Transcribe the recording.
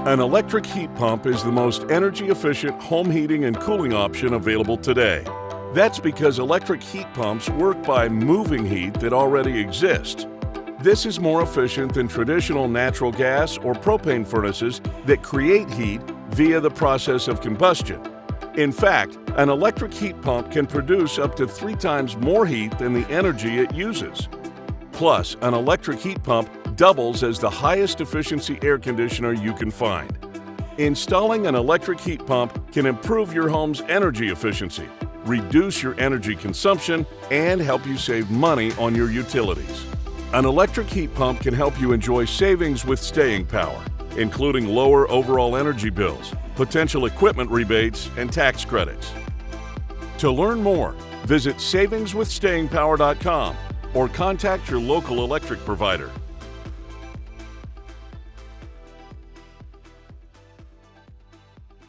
An electric heat pump is the most energy-efficient home heating and cooling option available today. That's because electric heat pumps work by moving heat that already exists. This is more efficient than traditional natural gas or propane furnaces that create heat via the process of combustion. In fact, an electric heat pump can produce up to 3 times more heat than the energy it uses. Plus, an electric heat pump doubles as the highest efficiency air conditioner you can find. Installing an electric heat pump can improve your home's energy efficiency, reduce your energy consumption, and help you save money on your utilities. An electric heat pump can help you enjoy savings with staying power, including lower overall energy bills, potential equipment rebates, and tax credits. To learn more, visit savingswithstayingpower.com or contact your local electric provider.